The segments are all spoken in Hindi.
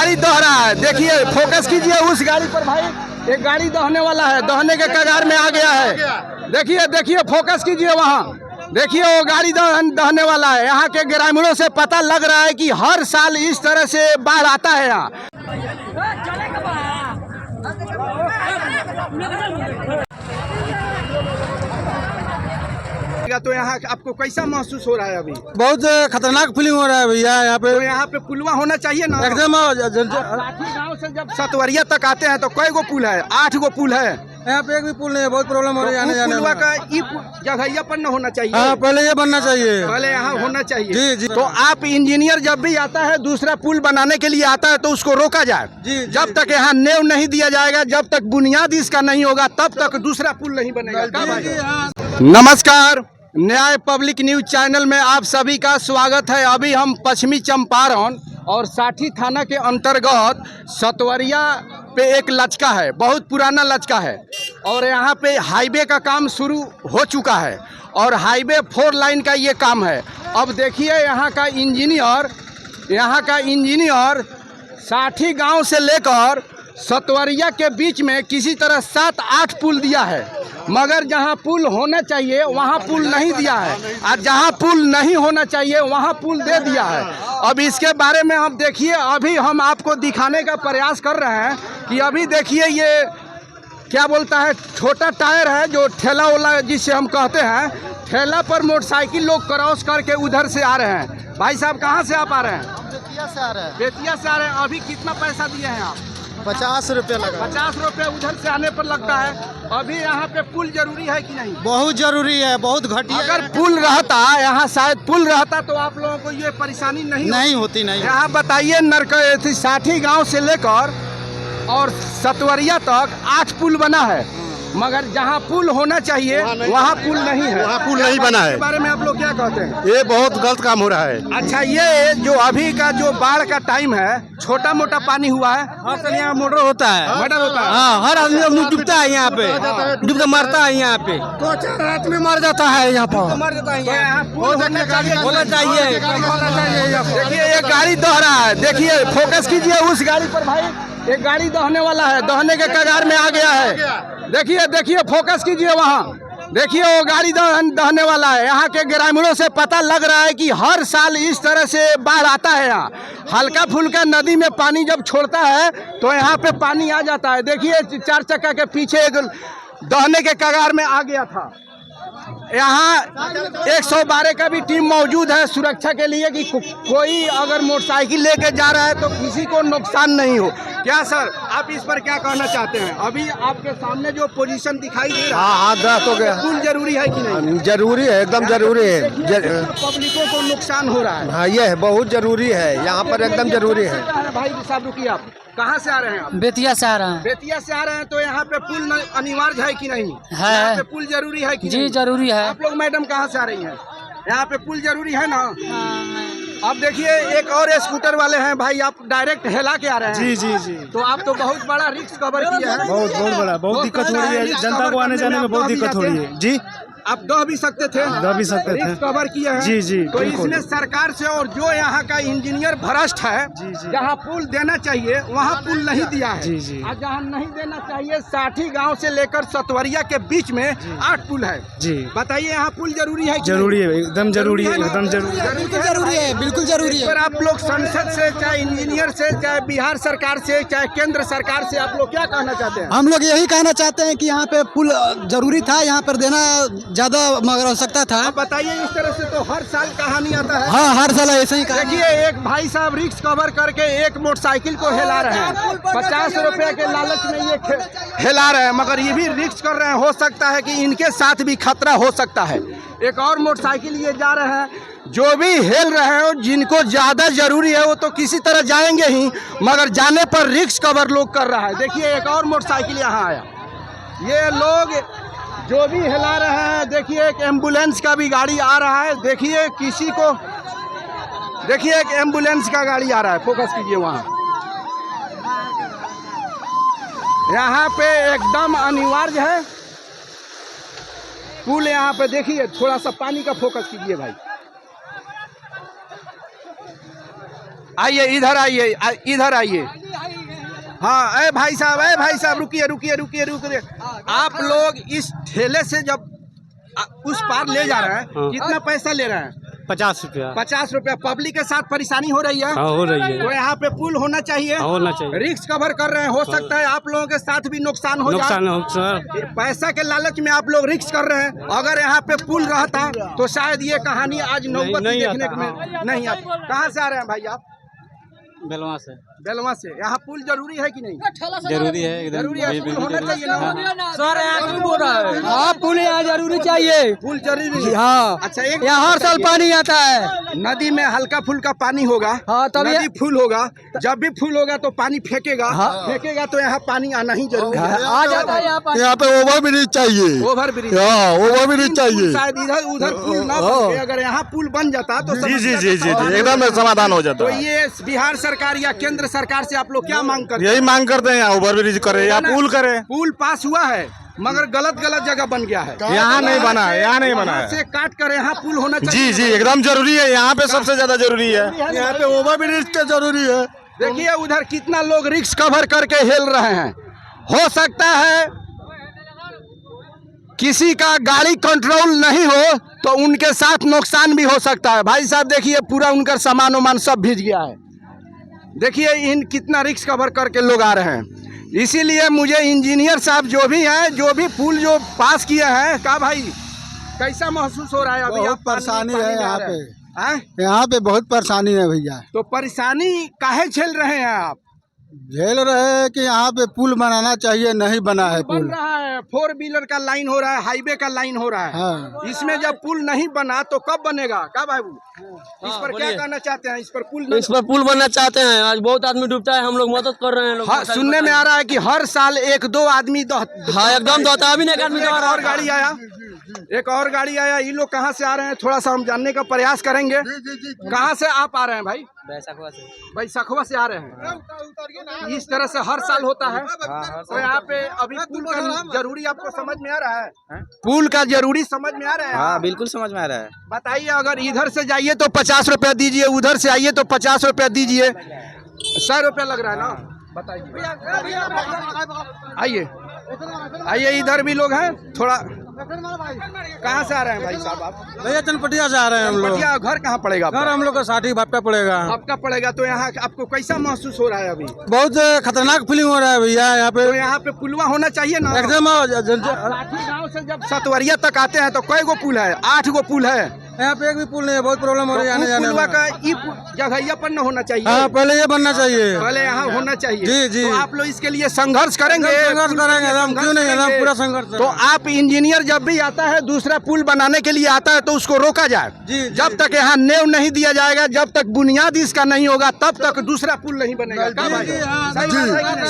गाड़ी दह रहा है, देखिए फोकस कीजिए उस गाड़ी पर भाई। एक गाड़ी दहने वाला है, दहने के कगार में आ गया है। देखिए देखिए फोकस कीजिए वहाँ, देखिए वो गाड़ी दहने वाला है। यहाँ के ग्रामीणों से पता लग रहा है कि हर साल इस तरह से बाढ़ आता है यहाँ। तो यहाँ आपको कैसा महसूस हो रहा है अभी? बहुत खतरनाक फीलिंग हो रहा है भैया यहाँ पे। तो यहाँ पे पुलवा होना चाहिए ना एकदम। लाठी गांव से जब सतवरिया तक आते हैं तो कई गो पुल है? 8 गो पुल है। यहाँ पे एक भी पुल नहीं है, बहुत प्रॉब्लम हो रही है आने जाने पुलवा में। का जगह पर न होना चाहिए। हाँ, पहले ये बनना चाहिए, पहले यहाँ होना चाहिए। जी जी। तो आप इंजीनियर जब भी आता है दूसरा पुल बनाने के लिए आता है तो उसको रोका जाए। जी। जब तक यहाँ नेव नहीं दिया जाएगा, जब तक बुनियाद इसका नहीं होगा, तब तक दूसरा पुल नहीं बनेगा। नमस्कार, न्याय पब्लिक न्यूज चैनल में आप सभी का स्वागत है। अभी हम पश्चिमी चंपारण और साठी थाना के अंतर्गत सतवरिया पे एक लचका है, बहुत पुराना लचका है और यहाँ पे हाईवे का काम शुरू हो चुका है और हाईवे 4 लाइन का ये काम है। अब देखिए यहाँ का इंजीनियर साठी गांव से लेकर सतवरिया के बीच में किसी तरह 7-8 पुल दिया है, मगर जहां पुल होना चाहिए वहां पुल नहीं दिया है और जहां पुल नहीं होना चाहिए वहां पुल दे दिया है। अब इसके बारे में हम देखिए, अभी हम आपको दिखाने का प्रयास कर रहे हैं कि अभी देखिए ये क्या बोलता है, छोटा टायर है जो ठेला वाला जिसे हम कहते हैं, ठेला पर मोटरसाइकिल लोग क्रॉस करके उधर से आ रहे हैं। भाई साहब कहाँ से आप आ रहे हैं? बेतिया से आ रहे हैं। बेतिया से आ रहे हैं। अभी कितना पैसा दिए हैं आप? 50 रुपये लगा। 50 रुपये उधर से आने पर लगता है। अभी यहाँ पे पुल जरूरी है कि नहीं? बहुत जरूरी है, बहुत घटिया। अगर पुल रहता, यहाँ शायद पुल रहता तो आप लोगों को ये परेशानी नहीं होती। यहाँ बताइए, साठी गांव से लेकर और सतवरिया तक 8 पुल बना है, मगर जहाँ पुल होना चाहिए वहाँ पुल नहीं है। वहाँ पुल नहीं बना है। इसके बारे में आप लोग क्या कहते हैं? ये बहुत गलत काम हो रहा है। अच्छा, ये जो अभी का जो बाढ़ का टाइम है, छोटा मोटा पानी हुआ है, यहाँ मोटर होता है। मर्डर होता है। हाँ, हर आदमी डूबता है यहाँ पे, डूबता मरता है यहाँ पे। 2-4 रात में मर जाता है यहाँ पर। मर जाता है यहाँ। पुल होना चाहिए। देखिए एक गाड़ी दह रहा है, देखिए फोकस कीजिए उस गाड़ी पर भाई। एक गाड़ी दहने वाला है, दहने के कगार में आ गया है। देखिए देखिए फोकस कीजिए वहाँ, देखिए वो गाड़ी दहने वाला है। यहाँ के ग्रामीणों से पता लग रहा है कि हर साल इस तरह से बाढ़ आता है। यहाँ हल्का फुल्का नदी में पानी जब छोड़ता है तो यहाँ पे पानी आ जाता है। देखिए 4 चक्का के पीछे एक दहने के कगार में आ गया था। यहाँ 112 का भी टीम मौजूद है सुरक्षा के लिए कि कोई अगर मोटरसाइकिल लेके जा रहा है तो किसी को नुकसान नहीं हो। क्या सर, आप इस पर क्या कहना चाहते हैं? अभी आपके सामने जो पोजीशन दिखाई दे रहा है, हाँ, दर्द हो गया। पुल जरूरी है कि नहीं? जरूरी है, एकदम जरूरी है। पब्लिकों को नुकसान हो रहा है। हाँ, ये है, बहुत जरूरी है, यहाँ पर एकदम जरूरी है। भाई साहब रुकिए, आप कहाँ से आ रहे हैं? आप बेतिया से आ रहे हैं। बेतिया से आ रहे हैं, तो यहाँ पे पुल अनिवार्य है कि नहीं? है। यहाँ पे पुल जरूरी है कि जी नहीं? जरूरी है। आप लोग मैडम कहाँ से आ रही हैं? यहाँ पे पुल जरूरी है ना? अब देखिए एक और स्कूटर वाले हैं भाई, आप डायरेक्ट हेला के आ रहे हैं। जी। तो आप तो बहुत बड़ा रिस्क कवर किया है। बहुत बड़ा, बहुत दिक्कत हो रही है, जनता को आने जाने में बहुत दिक्कत हो रही है। जी, आप दह भी सकते थे, रिस्क कवर किए हैं। जी, तो इसमें सरकार से और जो यहाँ का इंजीनियर भ्रष्ट है, जहाँ पुल देना चाहिए वहाँ पुल नहीं दिया है। जी। और जहाँ नहीं देना चाहिए, साठी गांव से लेकर सतवरिया के बीच में 8 पुल है। जी, बताइए यहाँ पुल जरूरी है कि जरूरी है, एकदम जरूरी है, एकदम जरूरी है। बिल्कुल जरूरी है, बिल्कुल जरूरी है। पर आप लोग संसद से, चाहे इंजीनियर से, चाहे बिहार सरकार से, चाहे केंद्र सरकार से, आप लोग क्या कहना चाहते हैं? हम लोग यही कहना चाहते हैं कि यहाँ पे पुल जरूरी था, यहाँ पर देना ज्यादा मगर आवश्यकता था। आप बताइए, इस तरह से तो हर साल कहानी आता है। हाँ, हर साल ऐसे ही। देखिए एक भाई साहब रिक्स कवर करके एक मोटरसाइकिल को हिला रहे हैं, 50 रुपए के लालच में ये हिला रहे हैं, मगर ये भी रिक्स कर रहे हैं। हो सकता है कि इनके साथ भी खतरा हो सकता है। एक और मोटरसाइकिल ये जा रहे हैं, जो भी हिल रहे हैं, जिनको ज़्यादा जरूरी है वो तो किसी तरह जाएंगे ही, मगर जाने पर रिक्स कवर लोग कर रहा है। देखिए एक और मोटरसाइकिल यहाँ आया, ये लोग जो भी हिला रहे हैं। देखिए एक एम्बुलेंस का भी गाड़ी आ रहा है, देखिए किसी को, देखिए एक एम्बुलेंस का गाड़ी आ रहा है, फोकस कीजिए वहाँ। यहाँ पे एकदम अनिवार्य है पुल। यहाँ पे देखिए थोड़ा सा पानी का फोकस कीजिए भाई। आइए इधर आइए, इधर आइए। हाँ ए भाई साहब रुकिए। आप लोग इस ठेले से जब उस पार ले जा रहे हैं, कितना पैसा ले रहे हैं? 50 रुपया। 50 रुपया। पब्लिक के साथ परेशानी हो रही है। हाँ, हो रही है। तो यहाँ पे पुल होना चाहिए। होना चाहिए। रिस्क कवर कर रहे हैं, हो सकता है आप लोगों के साथ भी नुकसान हो जाए। पैसा के लालच में आप लोग रिस्क कर रहे हैं। अगर यहाँ पे पुल रहता तो शायद ये कहानी आज नौबत देखने में नहीं आती। कहाँ से आ रहे हैं भाई आप? बेलवा से। यहाँ पुल जरूरी है कि नहीं? जरूरी है, जरूरी है, पुल होना चाहिए ना। सर यहाँ बोल रहा है। हाँ, पुल यहाँ जरूरी चाहिए। पुल जरूरी है। हाँ। अच्छा, एक यहाँ हर साल पानी आता है। नदी में हल्का फुल्का पानी होगा। हाँ, तब नदी फुल होगा। जब भी फुल होगा तो पानी फेंकेगा। फेंकेगा तो यहाँ पानी आना ही जरूरी है। आ जाता है यहाँ पे ओवर ब्रिज चाहिए। Over bridge. हाँ, ओवर ब्रिज चाहिए। शायद इधर उधर पुल ना बन के अगर यहाँ पुल बन जाता तो जी एकदम समाधान हो जाता। तो ये बिहार सरकार या केंद्र सरकार से आप लोग क्या मांग करते हैं? यही मांग करते हैं, ओवर ब्रिज करे या पुल करे। पुल पास हुआ है मगर गलत जगह बन गया है। यहाँ नहीं बना है, यहाँ नहीं बना है। से काट कर यहाँ पुल होना चाहिए। जी एकदम जरूरी है। यहाँ पे सबसे ज्यादा जरूरी है। यहाँ पे ओवर ब्रिज का जरूरी है। देखिए उधर कितना लोग रिस्क कवर करके हिल रहे हैं। हो सकता है किसी का गाड़ी कंट्रोल नहीं हो तो उनके साथ नुकसान भी हो सकता है। भाई साहब देखिए पूरा उनका सामान वामान सब भीज गया है। देखिए इन कितना रिस्क कवर करके लोग आ रहे हैं। इसीलिए मुझे इंजीनियर साहब जो भी हैं, जो भी पुल जो पास किए हैं, का भाई कैसा महसूस हो रहा है अभी? बहुत परेशानी है यहाँ पे। हैं? यहाँ पे बहुत परेशानी है भैया। तो परेशानी काहे झेल रहे हैं आप? झेल रहे हैं कि यहाँ पे पुल बनाना चाहिए, नहीं बना है बन पुल। रहा है, 4 व्हीलर का लाइन हो रहा है, हाईवे का लाइन हो रहा है। हाँ। इसमें जब पुल नहीं बना तो कब बनेगा? क्या बाबू इस पर क्या कहना चाहते हैं? इस पर पुल बनना चाहते हैं। आज बहुत आदमी डूबता है, हम लोग मदद कर रहे हैं। हाँ, सुनने में आ रहा है कि हर साल 1-2 आदमी हाँ एकदम दोता भी नहीं। आदमी और गाड़ी आया, एक और गाड़ी आया। ये लोग कहाँ से आ रहे हैं थोड़ा सा हम जानने का प्रयास करेंगे। कहाँ से आप आ रहे हैं भाई? बैसखवा से आ रहे हैं। इस तरह से हर साल होता है। तो यहाँ पे अभी पुल का जरूरी आपको समझ में आ रहा है? पुल का जरूरी समझ में आ रहा है? हाँ बिल्कुल समझ में आ रहा है। बताइए, अगर इधर से जाइए तो 50 रुपया दीजिए, उधर से आइए तो 50 रुपया दीजिए, 100 रुपया लग रहा है ना? बताइए। आइए इधर भी लोग हैं। थोड़ा कहाँ से आ रहे हैं भाई साहब आप? भैया चनपटिया से आ रहे हैं हम लोग। घर कहाँ पड़ेगा? घर हम लोग का 60 भापटा पड़ेगा। आपका पड़ेगा। तो यहाँ आपको कैसा महसूस हो रहा है अभी? बहुत खतरनाक फीलिंग हो रहा है भैया यहाँ पे। तो यहाँ पे पुलवा होना चाहिए ना एकदम। गाँव से जब सतवरिया तक आते हैं तो कई गो पुल है? 8 गो पुल है। यहाँ पे एक भी पुल नहीं है, बहुत प्रॉब्लम हो रही है आने जाने पुलवा में। का जगह पर न होना चाहिए। हाँ, पहले ये बनना चाहिए। पहले यहाँ होना चाहिए। जी। तो आप लोग इसके लिए संघर्ष करेंगे? संघर्ष करेंगे हम, क्यों नहीं, हम पूरा संघर्ष। तो आप इंजीनियर जब भी आता है दूसरा पुल बनाने के लिए आता है तो उसको रोका जाए। जब तक यहाँ नेव नहीं दिया जाएगा, जब तक बुनियाद इसका नहीं होगा, तब तक दूसरा पुल नहीं बनेगा।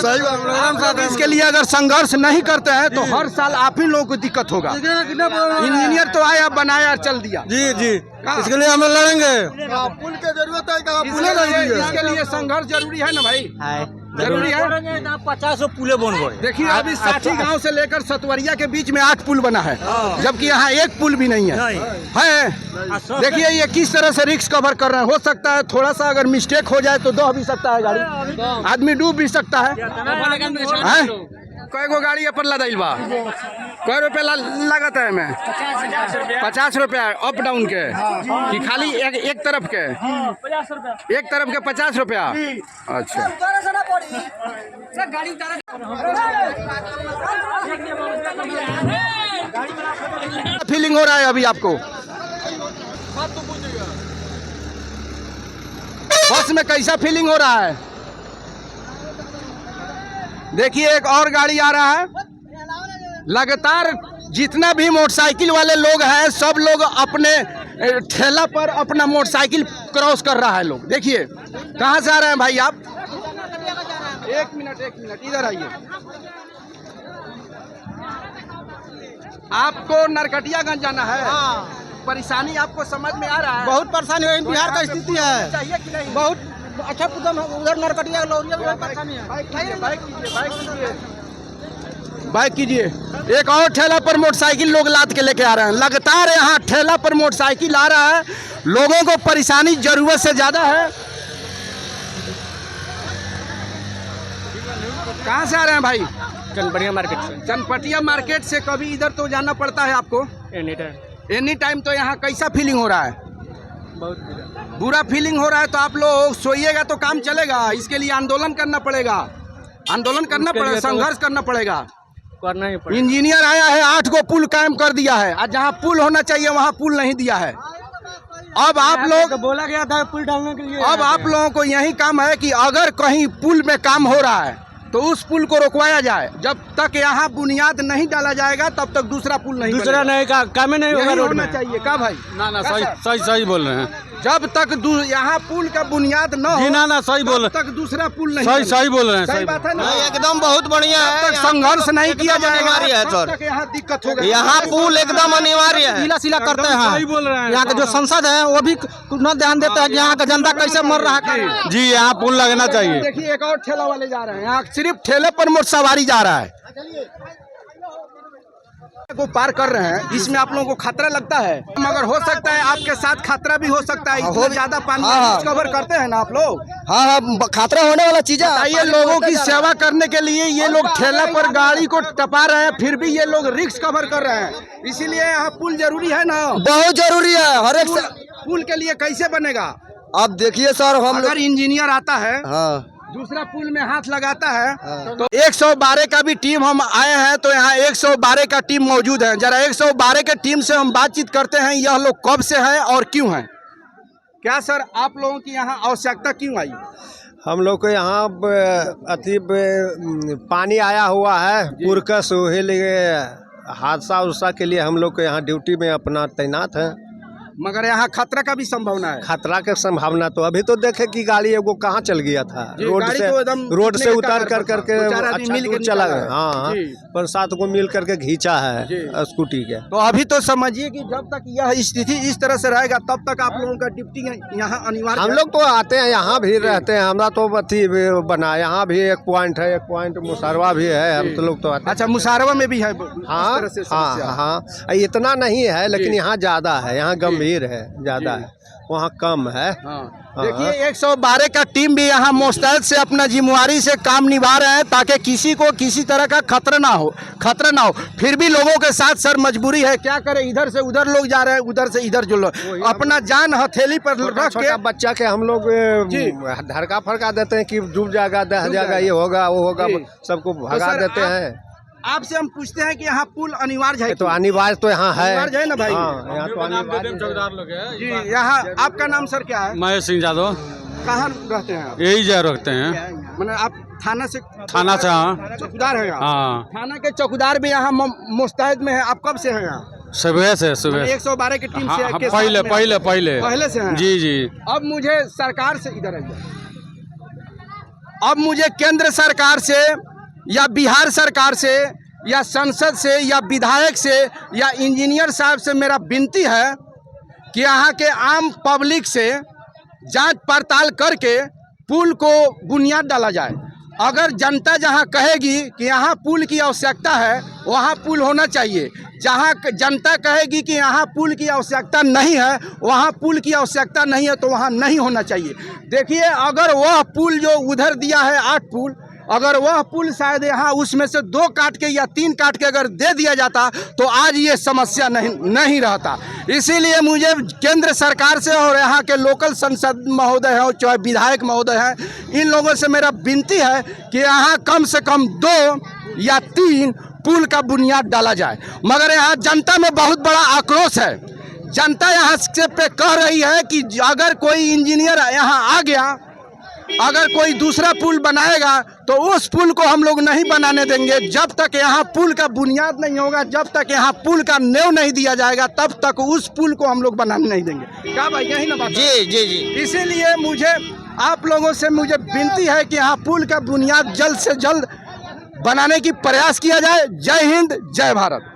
सही बात। इसके लिए अगर संघर्ष नहीं करते हैं तो हर साल आप ही लोगों को दिक्कत होगा। इंजीनियर तो आया, बनाया, चल दिया। जी इसके लिए हम लड़ेंगे। पुल की जरूरत है। इसके लिए संघर्ष जरूरी है ना भाई? जरूरी है। 50 पुले बन गए। देखिए अभी 60 गांव से लेकर सतवरिया के बीच में 8 पुल बना है, जबकि यहाँ एक पुल भी नहीं है। देखिए ये किस तरह से रिस्क कवर कर रहे हैं। हो सकता है थोड़ा सा अगर मिस्टेक हो जाए तो दह भी सकता है गाड़ी, आदमी डूब भी सकता है। कई गो गाड़ी पर लदाइल बा? कै रुपया लागत है? मैं 50 रुपया अप डाउन के कि खाली एक तरफ के? एक तरफ के 50 रुपया। अच्छा, फीलिंग हो रहा है अभी आपको? बस में कैसा फीलिंग हो रहा है? देखिए एक और गाड़ी आ रहा है। लगातार जितना भी मोटरसाइकिल वाले लोग हैं सब लोग अपने ठेला पर अपना मोटरसाइकिल क्रॉस कर रहा है लोग। देखिए कहाँ से आ रहे हैं भाई आप? एक मिनट इधर आइए। आपको नरकटियागंज जाना है? परेशानी आपको समझ में आ रहा है? बहुत परेशानी है, बिहार का स्थिति है। चाहिए कि नहीं? बहुत अच्छा उधर नरकटिया लौरिया में परेशानी है। बाइक कीजिए। एक और ठेला पर मोटरसाइकिल लोग लाद के लेके आ रहे हैं। लगातार यहाँ ठेला पर मोटरसाइकिल आ रहा है। लोगों को परेशानी जरूरत से ज़्यादा है। कहाँ से आ रहे हैं भाई? चनपटिया मार्केट से। चनपटिया मार्केट से कभी इधर तो जाना पड़ता है आपको? Any time. तो यहाँ कैसा फीलिंग हो रहा है? बहुत बुरा फीलिंग हो रहा है। तो आप लोग सोइएगा तो काम चलेगा? इसके लिए आंदोलन करना पड़ेगा, आंदोलन करना पड़ेगा, संघर्ष करना पड़ेगा। करना ही पड़ेगा। इंजीनियर आया है, 8 गो पुल कायम कर दिया है, आज जहाँ पुल होना चाहिए वहाँ पुल नहीं दिया है। अब आप लोग, बोला गया था पुल डालने के लिए, अब आप लोगों को यही काम है कि अगर कहीं पुल में काम हो रहा है तो उस पुल को रोकवाया जाए। जब तक यहाँ बुनियाद नहीं डाला जाएगा तब तक दूसरा पुल नहीं दूसरा बनेगा। नहीं का काम ही नहीं होगा यही रोड होना में। चाहिए का भाई? ना सही बोल रहे हैं। जब तक यहाँ पुल का बुनियाद न हो, ना सही तब तक दूसरा पुल नहीं बनेगा। सही बोल रहे हैं। सही बात है ना? एकदम बहुत बढ़िया जब है। तक संघर्ष नहीं किया जाएगा अनिवार्य है तब सर। तक यहाँ दिक्कत होगा। यहाँ पुल एकदम अनिवार्य है। सीला सीला करते हैं। सही बोल रहे हैं। यहाँ का जो संसद है वो भी न ध्यान देता है कि यहाँ का जनता कैसे मर रहा है। जी यहाँ पुल लगना चाहिए। देखिए एक और ठेला वाले जा रहे हैं, यहाँ सिर्फ ठेले पर मोटर सवारी जा रहा है, को पार कर रहे हैं। इसमें आप लोगों को खतरा लगता है? मगर हो सकता है आपके साथ खतरा भी हो सकता है, इतना ज्यादा पानी कवर करते हैं ना आप लोग। हाँ, खतरा होने वाला चीज है। ये लोगों की सेवा करने के लिए ये लोग ठेला पर गाड़ी को टपा रहे हैं, फिर भी ये लोग रिस्क कवर कर रहे हैं। इसीलिए यहाँ पुल जरूरी है ना, बहुत जरूरी है। हर एक पुल के लिए कैसे बनेगा? अब देखिए सर, हम अगर इंजीनियर आता है, हाँ, दूसरा पुल में हाथ लगाता है, तो 112 का भी टीम हम आए हैं, तो यहाँ 112 का टीम मौजूद है। जरा 112 के टीम से हम बातचीत करते हैं, यह लोग कब से हैं और क्यों हैं। क्या सर आप लोगों की यहाँ आवश्यकता क्यों आई? हम लोग को यहाँ अति पानी आया हुआ है पुरकस, वही लिए हादसा उदसा के लिए हम लोग को यहाँ ड्यूटी में अपना तैनात है। मगर यहाँ खतरा का भी संभावना है। खतरा के संभावना तो अभी तो देखे कि गाड़ी एगो कहाँ चल गया था, रोड से उतर कर करके अच्छा चला गया। हाँ, 5-7 को मिल करके घींचा है स्कूटी के। तो अभी तो समझिए कि जब तक यह स्थिति इस तरह से रहेगा तब तक आप लोगों का ड्यूटी यहाँ अनिवार्य। हम लोग तो आते हैं, यहाँ भी रहते हैं। हमारा तो अथी बना, यहाँ भी एक पॉइंट है, एक पॉइंट मुसारवा भी है। हम तो लोग तो आते। अच्छा, मुसारवा में भी है? हाँ हाँ, इतना नहीं है लेकिन यहाँ ज्यादा है, यहाँ गंभीर है, ज्यादा है, वहाँ कम है। देखिए 112 का टीम भी यहाँ मुस्तैद से अपना जिम्मेवारी से काम निभा रहे हैं ताकि किसी को किसी तरह का खतरा ना हो। फिर भी लोगों के साथ सर मजबूरी है, क्या करें, इधर से उधर लोग जा रहे हैं, उधर से इधर जो लोग अपना जान हथेली पर रख के बच्चा के हम लोग धड़का फड़का देते हैं कि डूब जाएगा, दह जाएगा, ये होगा वो होगा, सबको भगा देते हैं। आपसे हम पूछते हैं कि यहाँ पुल अनिवार्य है? तो अनिवार्य तो यहाँ है, अनिवार्य है ना भाई? हाँ, यहाँ तो अनिवार्य जी। यहाँ आपका नाम सर क्या है? महेश सिंह यादव। कहाँ रहते हैं आप? यही जा रखते हैं। मैंने आप थाना से? हाँ, चौकीदार है। हाँ, थाना के चौकीदार भी यहाँ मुस्तैद में है। आप कब से हैं यहाँ? सुबह से। 112 की टीम से? पहले से हैं। जी। अब मुझे सरकार से, इधर आइए, अब मुझे केंद्र सरकार से या बिहार सरकार से या संसद से या विधायक से या इंजीनियर साहब से मेरा विनती है कि यहाँ के आम पब्लिक से जांच पड़ताल करके पुल को बुनियाद डाला जाए। अगर जनता जहाँ कहेगी कि यहाँ पुल की आवश्यकता है वहाँ पुल होना चाहिए, जहाँ जनता कहेगी कि यहाँ पुल की आवश्यकता नहीं है, वहाँ पुल की आवश्यकता नहीं है, तो वहाँ नहीं होना चाहिए। देखिए अगर वह पुल जो उधर दिया है 8 पुल, अगर वह पुल शायद यहाँ उसमें से 2 काट के या 3 काट के अगर दे दिया जाता तो आज ये समस्या नहीं रहता। इसीलिए मुझे केंद्र सरकार से और यहाँ के लोकल संसद महोदय हैं, चाहे विधायक महोदय हैं, इन लोगों से मेरा विनती है कि यहाँ कम से कम 2 या 3 पुल का बुनियाद डाला जाए। मगर यहाँ जनता में बहुत बड़ा आक्रोश है। जनता यहाँ से पे कह रही है कि अगर कोई इंजीनियर यहाँ आ गया, अगर कोई दूसरा पुल बनाएगा तो उस पुल को हम लोग नहीं बनाने देंगे। जब तक यहाँ पुल का बुनियाद नहीं होगा, जब तक यहाँ पुल का नींव नहीं दिया जाएगा, तब तक उस पुल को हम लोग बनाने नहीं देंगे। क्या भाई, यही ना बात? जी। इसीलिए मुझे आप लोगों से मुझे विनती है कि यहाँ पुल का बुनियाद जल्द से जल्द बनाने की प्रयास किया जाए। जय हिंद, जय भारत।